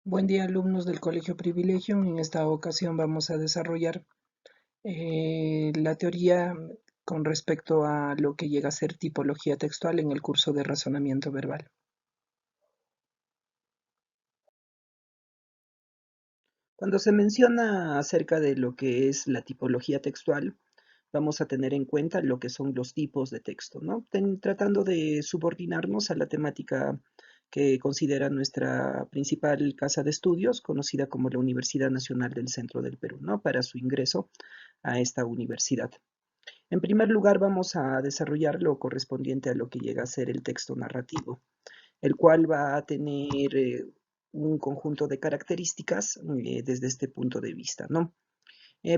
Buen día, alumnos del Colegio Privilegio. En esta ocasión vamos a desarrollar la teoría con respecto a lo que llega a ser tipología textual en el curso de razonamiento verbal. Cuando se menciona acerca de lo que es la tipología textual, vamos a tener en cuenta lo que son los tipos de texto, ¿no? Tratando de subordinarnos a la temática que considera nuestra principal casa de estudios, conocida como la Universidad Nacional del Centro del Perú, ¿no? Para su ingreso a esta universidad. En primer lugar, vamos a desarrollar lo correspondiente a lo que llega a ser el texto narrativo, el cual va a tener un conjunto de características desde este punto de vista, ¿no?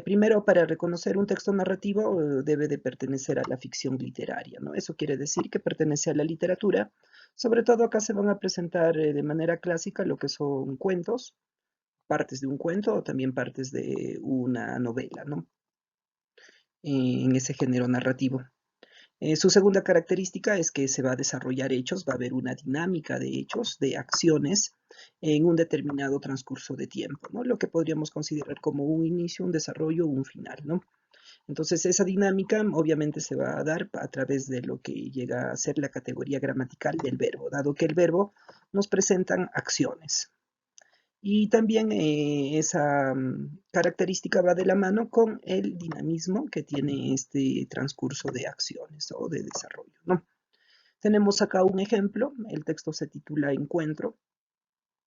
Primero, para reconocer un texto narrativo, debe de pertenecer a la ficción literaria, ¿no? Eso quiere decir que pertenece a la literatura. Sobre todo acá se van a presentar de manera clásica lo que son cuentos, partes de un cuento o también partes de una novela, ¿no? En ese género narrativo. Su segunda característica es que se va a desarrollar hechos, va a haber una dinámica de hechos, de acciones en un determinado transcurso de tiempo, ¿no? Lo que podríamos considerar como un inicio, un desarrollo, un final, ¿no? Entonces esa dinámica obviamente se va a dar a través de lo que llega a ser la categoría gramatical del verbo, dado que el verbo nos presentan acciones. Y también esa característica va de la mano con el dinamismo que tiene este transcurso de acciones o de desarrollo, ¿no? Tenemos acá un ejemplo, el texto se titula Encuentro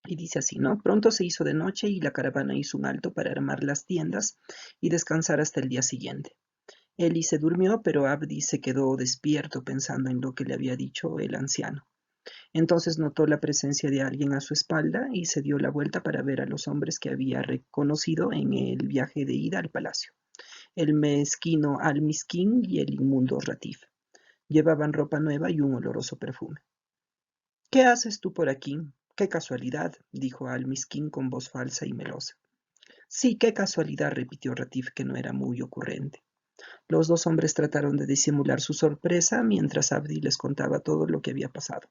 y dice así, ¿no? Pronto se hizo de noche y la caravana hizo un alto para armar las tiendas y descansar hasta el día siguiente. Eli se durmió, pero Abdi se quedó despierto pensando en lo que le había dicho el anciano. Entonces notó la presencia de alguien a su espalda y se dio la vuelta para ver a los hombres que había reconocido en el viaje de ida al palacio, el mezquino Al-Miskin y el inmundo Ratif. Llevaban ropa nueva y un oloroso perfume. ¿Qué haces tú por aquí? ¡Qué casualidad! Dijo Al-Miskin con voz falsa y melosa. Sí, qué casualidad, repitió Ratif, que no era muy ocurrente. Los dos hombres trataron de disimular su sorpresa mientras Abdi les contaba todo lo que había pasado.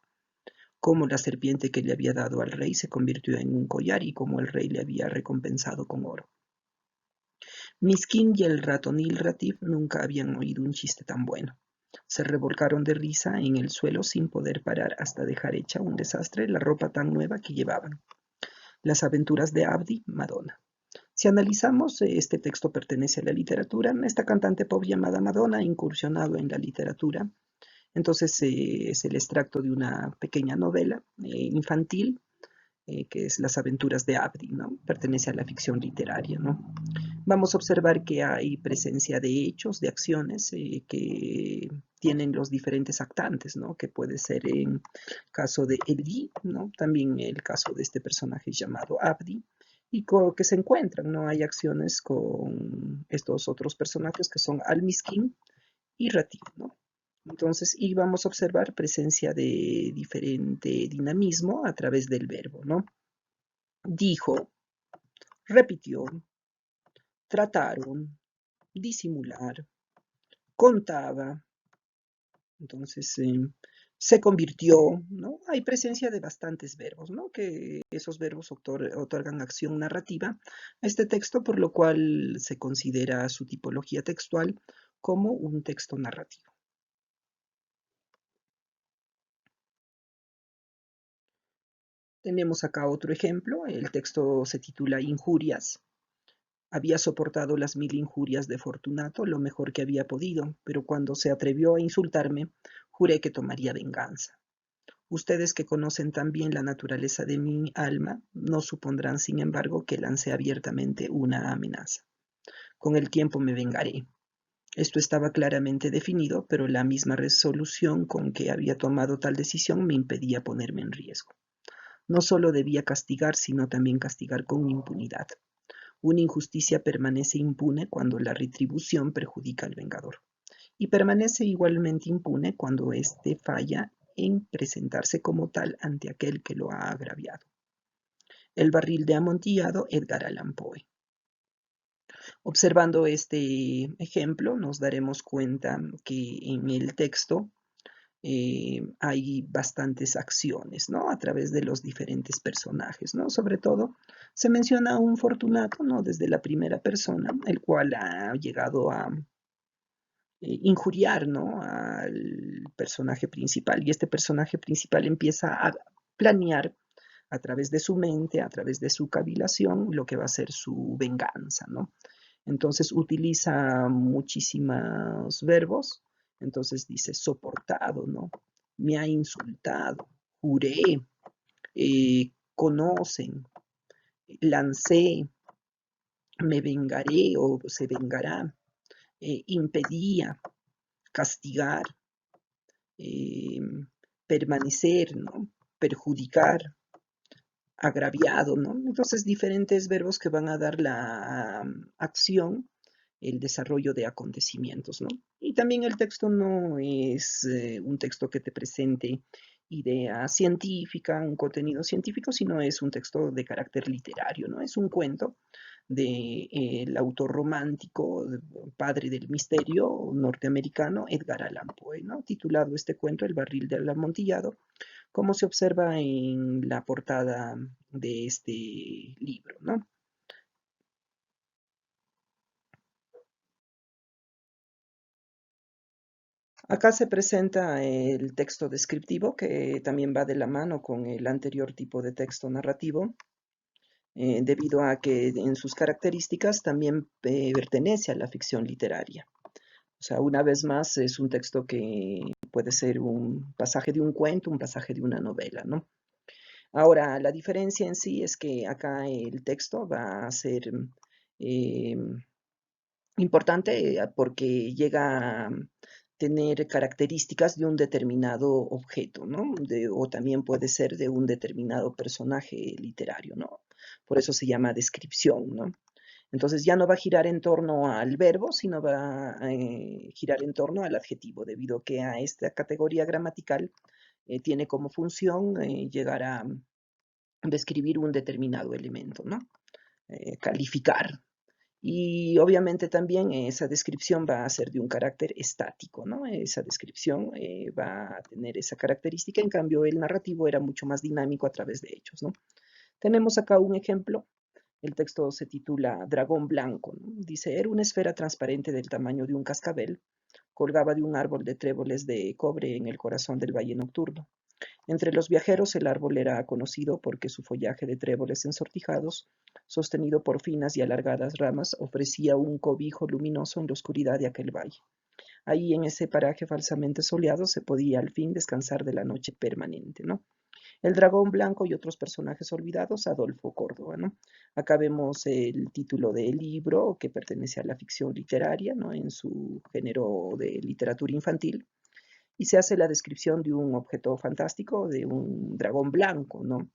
Cómo la serpiente que le había dado al rey se convirtió en un collar y cómo el rey le había recompensado con oro. Miskin y el ratonil Ratif nunca habían oído un chiste tan bueno. Se revolcaron de risa en el suelo sin poder parar hasta dejar hecha un desastre la ropa tan nueva que llevaban. Las aventuras de Abdi, Madonna. Si analizamos, este texto pertenece a la literatura. Esta cantante pop llamada Madonna ha incursionado en la literatura. Entonces es el extracto de una pequeña novela infantil que es Las aventuras de Abdi, ¿no? Pertenece a la ficción literaria, ¿no? Vamos a observar que hay presencia de hechos, de acciones que tienen los diferentes actantes, ¿no? Que puede ser en caso de Eli, ¿no? También el caso de este personaje llamado Abdi, y que se encuentran, ¿no? Hay acciones con estos otros personajes que son Al-Miskin y Ratif, ¿no? Entonces, y vamos a observar presencia de diferente dinamismo a través del verbo, ¿no? Dijo, repitió, trataron, disimular, contaba, entonces se convirtió, ¿no? Hay presencia de bastantes verbos, ¿no? Que esos verbos otorgan acción narrativa a este texto, por lo cual se considera su tipología textual como un texto narrativo. Tenemos acá otro ejemplo, el texto se titula Injurias. Había soportado las 1000 injurias de Fortunato lo mejor que había podido, pero cuando se atrevió a insultarme, juré que tomaría venganza. Ustedes que conocen tan bien la naturaleza de mi alma, no supondrán, sin embargo, que lancé abiertamente una amenaza. Con el tiempo me vengaré. Esto estaba claramente definido, pero la misma resolución con que había tomado tal decisión me impedía ponerme en riesgo. No solo debía castigar, sino también castigar con impunidad. Una injusticia permanece impune cuando la retribución perjudica al vengador, y permanece igualmente impune cuando éste falla en presentarse como tal ante aquel que lo ha agraviado. El barril de Amontillado, Edgar Allan Poe. Observando este ejemplo, nos daremos cuenta que en el texto hay bastantes acciones, ¿no? A través de los diferentes personajes, ¿no? Sobre todo se menciona a un Fortunato, ¿no? Desde la primera persona, el cual ha llegado a injuriar, ¿no? Al personaje principal, y este personaje principal empieza a planear a través de su mente, a través de su cavilación, lo que va a ser su venganza, ¿no? Entonces utiliza muchísimos verbos. Entonces dice soportado, ¿no? Me ha insultado, juré, conocen, lancé, me vengaré o se vengará, impedía, castigar, eh, permanecer, ¿no? Perjudicar, agraviado, ¿no? Entonces, diferentes verbos que van a dar la acción, el desarrollo de acontecimientos, ¿no? Y también el texto no es un texto que te presente idea científica, un contenido científico, sino es un texto de carácter literario, ¿no? Es un cuento del autor romántico, padre del misterio norteamericano, Edgar Allan Poe, ¿no? Titulado este cuento, El barril del amontillado, como se observa en la portada de este libro, ¿no? Acá se presenta el texto descriptivo, que también va de la mano con el anterior tipo de texto narrativo, debido a que en sus características también pertenece a la ficción literaria. O sea, una vez más, es un texto que puede ser un pasaje de un cuento, un pasaje de una novela, ¿no? Ahora, la diferencia en sí es que acá el texto va a ser eh, importante porque llega a tener características de un determinado objeto, ¿no? O también puede ser de un determinado personaje literario, ¿no? Por eso se llama descripción, ¿no? Entonces ya no va a girar en torno al verbo, sino va a girar en torno al adjetivo, debido a que a esta categoría gramatical tiene como función llegar a describir un determinado elemento, ¿no? Calificar. Y obviamente también esa descripción va a ser de un carácter estático, ¿no? Esa descripción va a tener esa característica, en cambio el narrativo era mucho más dinámico a través de hechos, ¿no? Tenemos acá un ejemplo. El texto se titula Dragón Blanco, ¿no? Dice, era una esfera transparente del tamaño de un cascabel, colgaba de un árbol de tréboles de cobre en el corazón del valle nocturno. Entre los viajeros el árbol era conocido porque su follaje de tréboles ensortijados, sostenido por finas y alargadas ramas, ofrecía un cobijo luminoso en la oscuridad de aquel valle. Ahí en ese paraje falsamente soleado se podía al fin descansar de la noche permanente, ¿no? El dragón blanco y otros personajes olvidados, Adolfo Córdoba, ¿no? Acá vemos el título del libro que pertenece a la ficción literaria, ¿no? En su género de literatura infantil, y se hace la descripción de un objeto fantástico, de un dragón blanco, ¿no?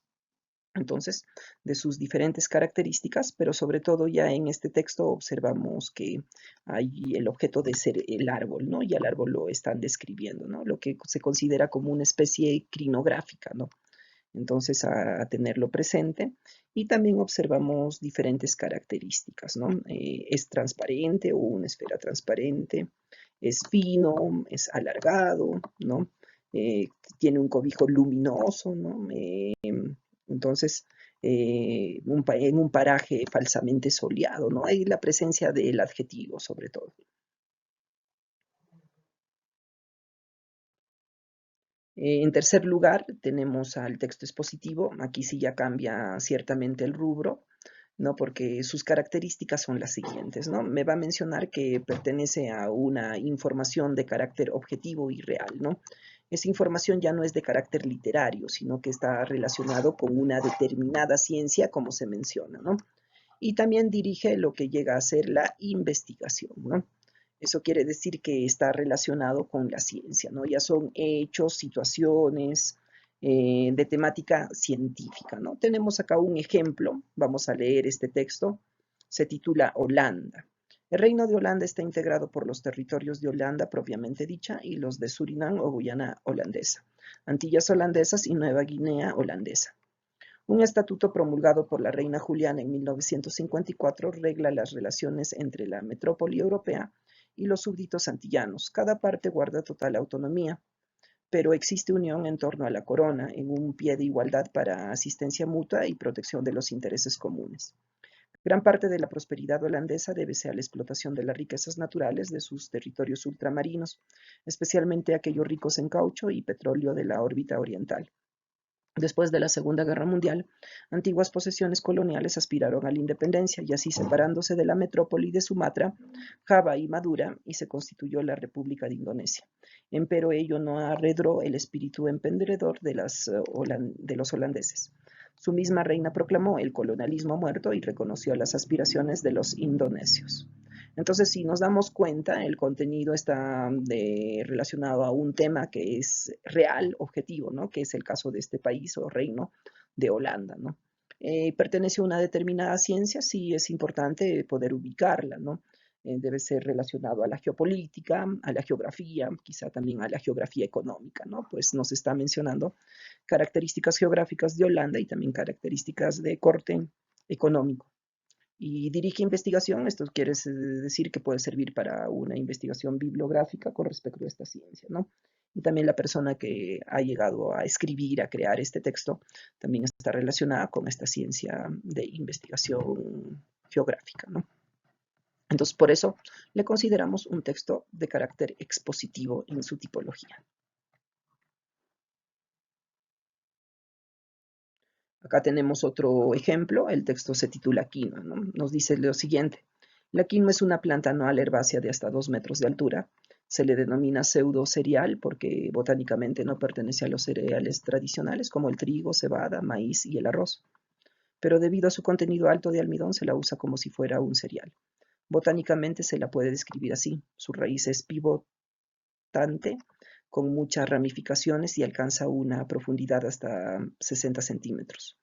Entonces, de sus diferentes características, pero sobre todo ya en este texto observamos que hay el objeto de ser el árbol, ¿no? Y al árbol lo están describiendo, ¿no? Lo que se considera como una especie crinográfica, ¿no? Entonces, a tenerlo presente. Y también observamos diferentes características, ¿no? Es transparente o una esfera transparente, es fino, es alargado, ¿no? Eh, Tiene un cobijo luminoso, ¿no? Entonces, en un paraje falsamente soleado, ¿no? Hay la presencia del adjetivo, sobre todo. En tercer lugar, tenemos al texto expositivo. Aquí sí ya cambia ciertamente el rubro, ¿no? Porque sus características son las siguientes, ¿no? Me va a mencionar que pertenece a una información de carácter objetivo y real, ¿no? Esa información ya no es de carácter literario, sino que está relacionado con una determinada ciencia, como se menciona, ¿no? Y también dirige lo que llega a ser la investigación, ¿no? Eso quiere decir que está relacionado con la ciencia, ¿no? Ya son hechos, situaciones de temática científica, ¿no? Tenemos acá un ejemplo, vamos a leer este texto, se titula Holanda. El reino de Holanda está integrado por los territorios de Holanda propiamente dicha y los de Surinam o Guyana holandesa, Antillas holandesas y Nueva Guinea holandesa. Un estatuto promulgado por la reina Juliana en 1954 regla las relaciones entre la metrópoli europea y los súbditos antillanos. Cada parte guarda total autonomía. pero existe unión en torno a la corona, en un pie de igualdad para asistencia mutua y protección de los intereses comunes. Gran parte de la prosperidad holandesa debe-se a la explotación de las riquezas naturales de sus territorios ultramarinos, especialmente aquellos ricos en caucho y petróleo de la órbita oriental. Después de la Segunda Guerra Mundial, antiguas posesiones coloniales aspiraron a la independencia y así separándose de la metrópoli de Sumatra, Java y Madura, y se constituyó la República de Indonesia. Empero ello no arredró el espíritu emprendedor de los holandeses. Su misma reina proclamó el colonialismo muerto y reconoció las aspiraciones de los indonesios. Entonces, si nos damos cuenta, el contenido está relacionado a un tema que es real, objetivo, ¿no? Que es el caso de este país o reino de Holanda, ¿no? ¿Pertenece a una determinada ciencia? Sí, es importante poder ubicarla, ¿no? Debe ser relacionado a la geopolítica, a la geografía, quizá también a la geografía económica, ¿no? Pues nos está mencionando características geográficas de Holanda y también características de corte económico. Y dirige investigación, esto quiere decir que puede servir para una investigación bibliográfica con respecto a esta ciencia, ¿no? Y también la persona que ha llegado a escribir, a crear este texto, también está relacionada con esta ciencia de investigación geográfica, ¿no? Entonces, por eso le consideramos un texto de carácter expositivo en su tipología. Acá tenemos otro ejemplo, el texto se titula quinoa, ¿no? Nos dice lo siguiente: la quinoa es una planta anual herbácea de hasta 2 metros de altura. Se le denomina pseudo cereal porque botánicamente no pertenece a los cereales tradicionales como el trigo, cebada, maíz y el arroz. Pero debido a su contenido alto de almidón se la usa como si fuera un cereal. Botánicamente se la puede describir así: su raíz es pivotante, con muchas ramificaciones y alcanza una profundidad hasta 60 centímetros.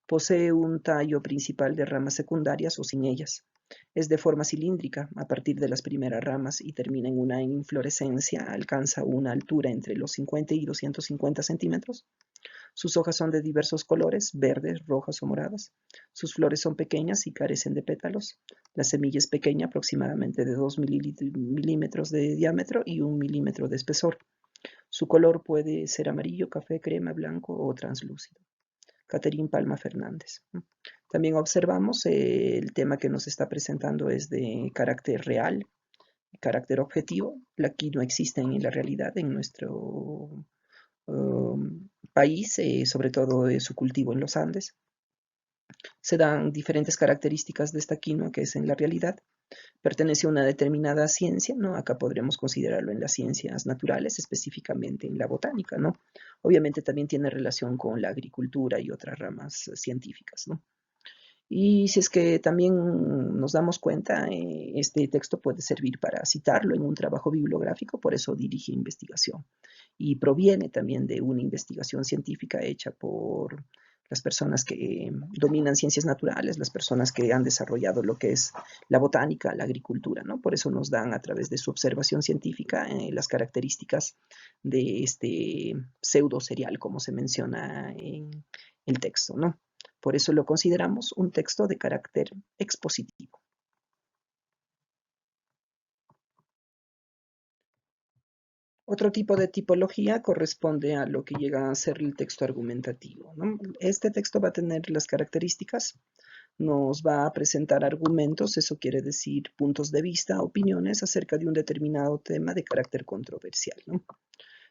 Posee un tallo principal de ramas secundarias o sin ellas. Es de forma cilíndrica a partir de las primeras ramas y termina en una inflorescencia. Alcanza una altura entre los 50 y 250 centímetros. Sus hojas son de diversos colores, verdes, rojas o moradas. Sus flores son pequeñas y carecen de pétalos. La semilla es pequeña, aproximadamente de 2 milímetros de diámetro y 1 milímetro de espesor. Su color puede ser amarillo, café, crema, blanco o translúcido. Catherine Palma Fernández. También observamos el tema que nos está presentando es de carácter real, carácter objetivo. Aquí no existe en la realidad en nuestro país, sobre todo su cultivo en los Andes. Se dan diferentes características de esta quinoa que es en la realidad. Pertenece a una determinada ciencia, ¿no? Acá podremos considerarlo en las ciencias naturales, específicamente en la botánica, ¿no? Obviamente también tiene relación con la agricultura y otras ramas científicas, ¿no? Y si es que también nos damos cuenta, este texto puede servir para citarlo en un trabajo bibliográfico, por eso dirige investigación. Y proviene también de una investigación científica hecha por las personas que dominan ciencias naturales, las personas que han desarrollado lo que es la botánica, la agricultura, ¿no? Por eso nos dan a través de su observación científica las características de este pseudo cereal, como se menciona en el texto, ¿no? Por eso lo consideramos un texto de carácter expositivo. Otro tipo de tipología corresponde a lo que llega a ser el texto argumentativo, ¿no? Este texto va a tener las características, nos va a presentar argumentos, eso quiere decir puntos de vista, opiniones acerca de un determinado tema de carácter controversial, ¿no?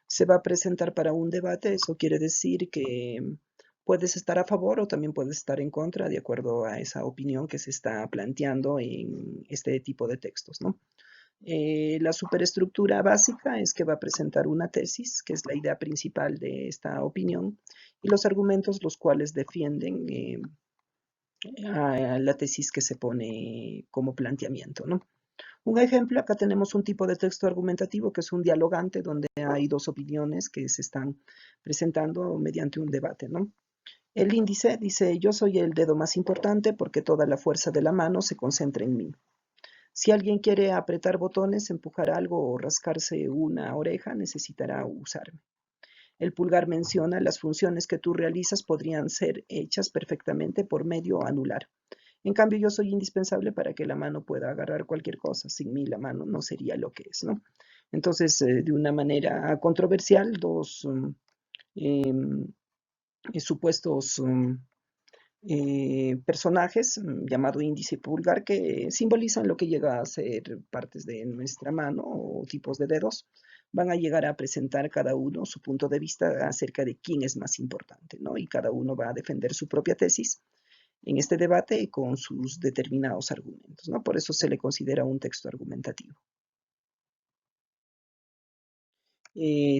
Se va a presentar para un debate, eso quiere decir que puedes estar a favor o también puedes estar en contra de acuerdo a esa opinión que se está planteando en este tipo de textos, ¿no? La superestructura básica es que va a presentar una tesis, que es la idea principal de esta opinión, y los argumentos los cuales defienden a la tesis que se pone como planteamiento, ¿no? Un ejemplo, acá tenemos un tipo de texto argumentativo que es un dialogante donde hay dos opiniones que se están presentando mediante un debate, ¿no? El índice dice: yo soy el dedo más importante porque toda la fuerza de la mano se concentra en mí. Si alguien quiere apretar botones, empujar algo o rascarse una oreja, necesitará usarme. El pulgar menciona: las funciones que tú realizas podrían ser hechas perfectamente por medio anular. En cambio, yo soy indispensable para que la mano pueda agarrar cualquier cosa. Sin mí, la mano no sería lo que es, ¿no? Entonces, de una manera controversial, dos em, supuestos personajes llamado índice y pulgar que simbolizan lo que llega a ser partes de nuestra mano o tipos de dedos, van a llegar a presentar cada uno su punto de vista acerca de quién es más importante, ¿no? Y cada uno va a defender su propia tesis en este debate con sus determinados argumentos, ¿no? Por eso se le considera un texto argumentativo.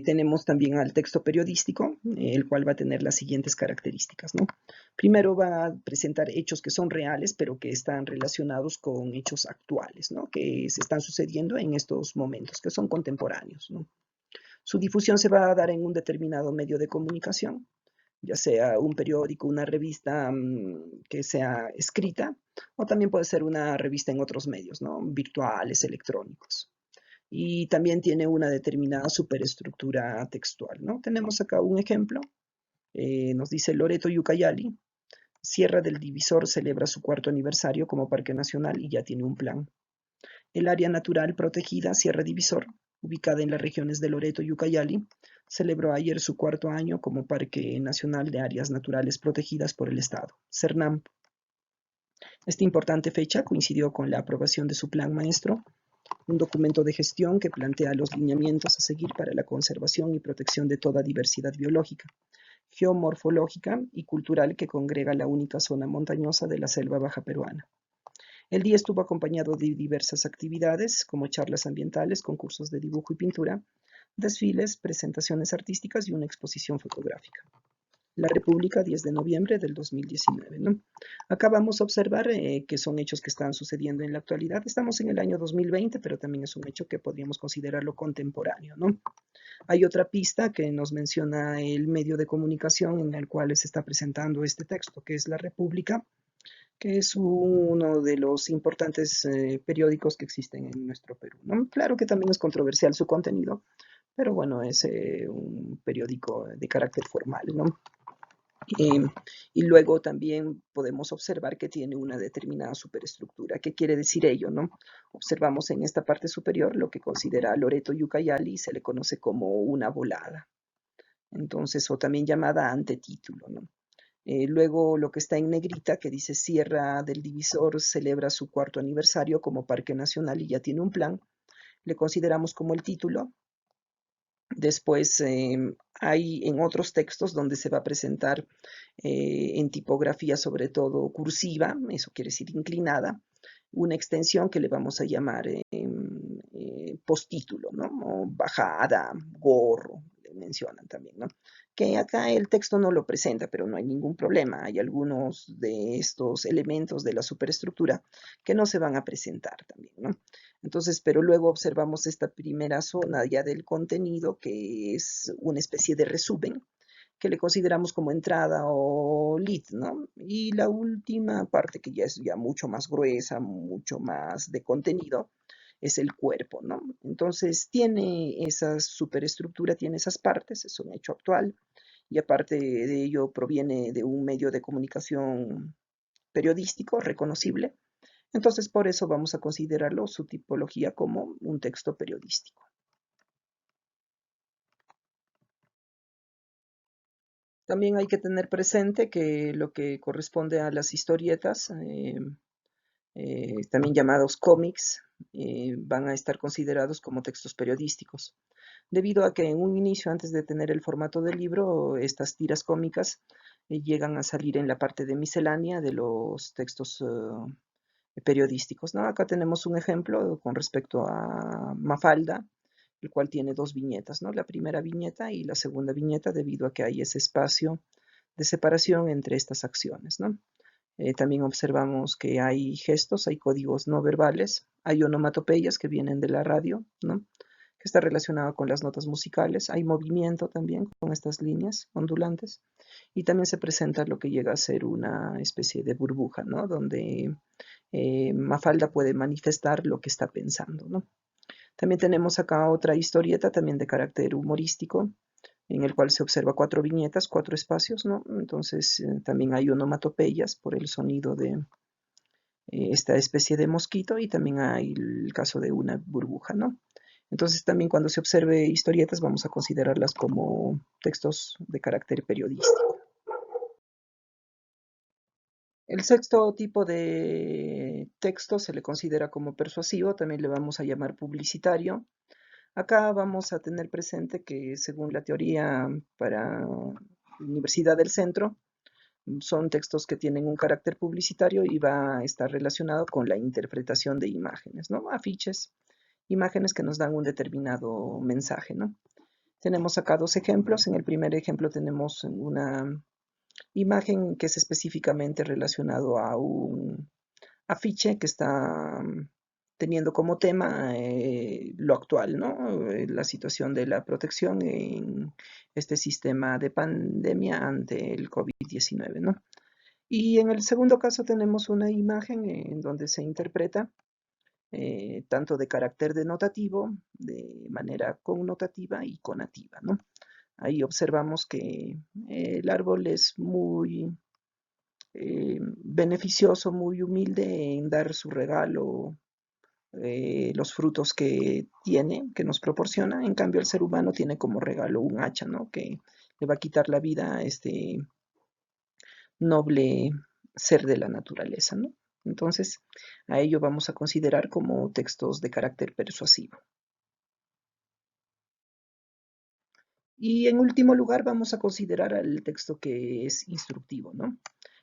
Tenemos también al texto periodístico, el cual va a tener las siguientes características, ¿no? Primero va a presentar hechos que son reales, pero que están relacionados con hechos actuales, ¿no? Que se están sucediendo en estos momentos, que son contemporáneos, ¿no? Su difusión se va a dar en un determinado medio de comunicación, ya sea un periódico, una revista que sea escrita, o también puede ser una revista en otros medios, ¿no? Virtuales, electrónicos. Y también tiene una determinada superestructura textual, ¿no? Tenemos acá un ejemplo, nos dice Loreto Ucayali, Sierra del Divisor celebra su cuarto aniversario como parque nacional y ya tiene un plan. El área natural protegida Sierra Divisor, ubicada en las regiones de Loreto y Ucayali, celebró ayer su cuarto año como Parque Nacional de Áreas Naturales Protegidas por el Estado, CERNAM. Esta importante fecha coincidió con la aprobación de su Plan Maestro, un documento de gestión que plantea los lineamientos a seguir para la conservación y protección de toda diversidad biológica, geomorfológica y cultural que congrega la única zona montañosa de la selva baja peruana. El día estuvo acompañado de diversas actividades como charlas ambientales, concursos de dibujo y pintura, desfiles, presentaciones artísticas y una exposición fotográfica. La República, 10 de noviembre del 2019, ¿no? Acá vamos a observar que son hechos que están sucediendo en la actualidad. Estamos en el año 2020, pero también es un hecho que podríamos considerarlo contemporáneo, ¿no? Hay otra pista que nos menciona el medio de comunicación en el cual se está presentando este texto, que es La República, que es uno de los importantes periódicos que existen en nuestro Perú, ¿no? Claro que también es controversial su contenido, pero bueno, es un periódico de carácter formal, ¿no? Eh, y luego también podemos observar que tiene una determinada superestructura. ¿Qué quiere decir ello, no? Observamos en esta parte superior lo que considera Loreto Ucayali y se le conoce como una volada. Entonces, o también llamada antetítulo, ¿no? Luego lo que está en negrita, que dice Sierra del Divisor celebra su cuarto aniversario como Parque Nacional y ya tiene un plan, le consideramos como el título. Después hay en otros textos donde se va a presentar en tipografía sobre todo cursiva, eso quiere decir inclinada, una extensión que le vamos a llamar postítulo, ¿no? O bajada, gorro, le mencionan también, ¿no? Que acá el texto no lo presenta, pero no hay ningún problema. Hay algunos de estos elementos de la superestructura que no se van a presentar también, ¿no? Entonces, pero luego observamos esta primera zona ya del contenido, que es una especie de resumen, que le consideramos como entrada o lead, ¿no? Y la última parte, que ya es ya mucho más gruesa, mucho más de contenido, es el cuerpo, ¿no? Entonces tiene esa superestructura, tiene esas partes, es un hecho actual, y aparte de ello proviene de un medio de comunicación periodístico reconocible. Entonces, por eso vamos a considerarlo su tipología como un texto periodístico. También hay que tener presente que lo que corresponde a las historietas, también llamados cómics, van a estar considerados como textos periodísticos, debido a que en un inicio, antes de tener el formato del libro, estas tiras cómicas llegan a salir en la parte de miscelánea de los textos periodísticos, ¿no? Acá tenemos un ejemplo con respecto a Mafalda, el cual tiene dos viñetas, ¿no? La primera viñeta y la segunda viñeta, debido a que hay ese espacio de separación entre estas acciones, ¿no? También observamos que hay gestos, hay códigos no verbales, hay onomatopeyas que vienen de la radio, ¿no? Que está relacionado con las notas musicales, hay movimiento también con estas líneas ondulantes, y también se presenta lo que llega a ser una especie de burbuja, ¿no? Donde Mafalda puede manifestar lo que está pensando, ¿no? También tenemos acá otra historieta, también de carácter humorístico, en el cual se observa cuatro viñetas, cuatro espacios, ¿no? Entonces también hay onomatopeyas por el sonido de esta especie de mosquito, y también hay el caso de una burbuja, ¿no? Entonces también cuando se observe historietas vamos a considerarlas como textos de carácter periodístico. El sexto tipo de texto se le considera como persuasivo, también le vamos a llamar publicitario. Acá vamos a tener presente que según la teoría para Universidad del Centro, son textos que tienen un carácter publicitario y va a estar relacionado con la interpretación de imágenes, ¿no? Afiches, imágenes que nos dan un determinado mensaje, ¿no? Tenemos acá dos ejemplos. En el primer ejemplo tenemos una imagen que es específicamente relacionado a un afiche que está teniendo como tema lo actual, ¿no? La situación de la protección en este sistema de pandemia ante el COVID-19, ¿no? Y en el segundo caso tenemos una imagen en donde se interpreta tanto de carácter denotativo, de manera connotativa y conativa, ¿no? Ahí observamos que el árbol es muy beneficioso, muy humilde en dar su regalo, los frutos que tiene, que nos proporciona. En cambio, el ser humano tiene como regalo un hacha, ¿no? Que le va a quitar la vida a este noble ser de la naturaleza, ¿no? Entonces, a ello vamos a considerar como textos de carácter persuasivo. Y en último lugar vamos a considerar al texto que es instructivo, ¿no?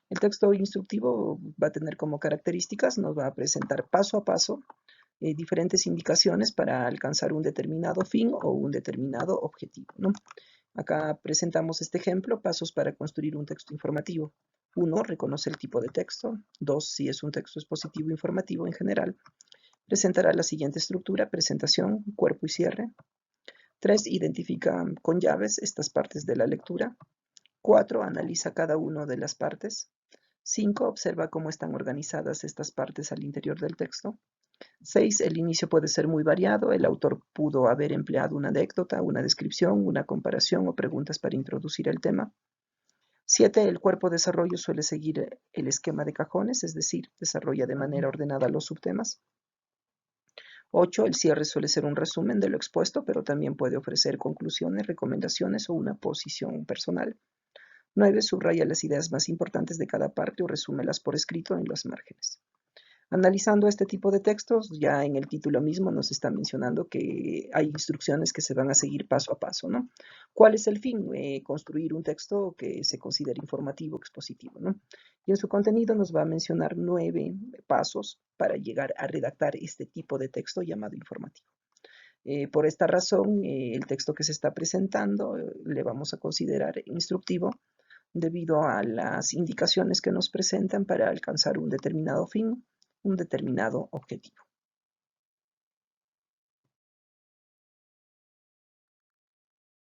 El texto instructivo va a tener como características, nos va a presentar paso a paso diferentes indicaciones para alcanzar un determinado fin o un determinado objetivo, ¿no? Acá presentamos este ejemplo, pasos para construir un texto informativo. 1. Reconoce el tipo de texto. 2. Si es un texto expositivo informativo en general, presentará la siguiente estructura: presentación, cuerpo y cierre. 3. Identifica con llaves estas partes de la lectura. 4. Analiza cada una de las partes. 5. Observa cómo están organizadas estas partes al interior del texto. 6. El inicio puede ser muy variado. El autor pudo haber empleado una anécdota, una descripción, una comparación o preguntas para introducir el tema. 7. El cuerpo de desarrollo suele seguir el esquema de cajones, es decir, desarrolla de manera ordenada los subtemas. 8. El cierre suele ser un resumen de lo expuesto, pero también puede ofrecer conclusiones, recomendaciones o una posición personal. 9. Subraya las ideas más importantes de cada parte o resúmelas por escrito en los márgenes. Analizando este tipo de textos, ya en el título mismo nos está mencionando que hay instrucciones que se van a seguir paso a paso, ¿no? ¿Cuál es el fin? Construir un texto que se considere informativo, expositivo, ¿no? Y en su contenido nos va a mencionar 9 pasos para llegar a redactar este tipo de texto llamado informativo. Por esta razón, el texto que se está presentando le vamos a considerar instructivo debido a las indicaciones que nos presentan para alcanzar un determinado fin, un determinado objetivo.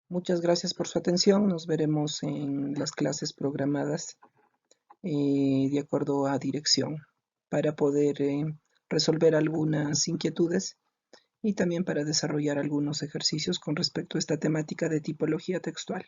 Muchas gracias por su atención. Nos veremos en las clases programadas de acuerdo a dirección para poder resolver algunas inquietudes y también para desarrollar algunos ejercicios con respecto a esta temática de tipología textual.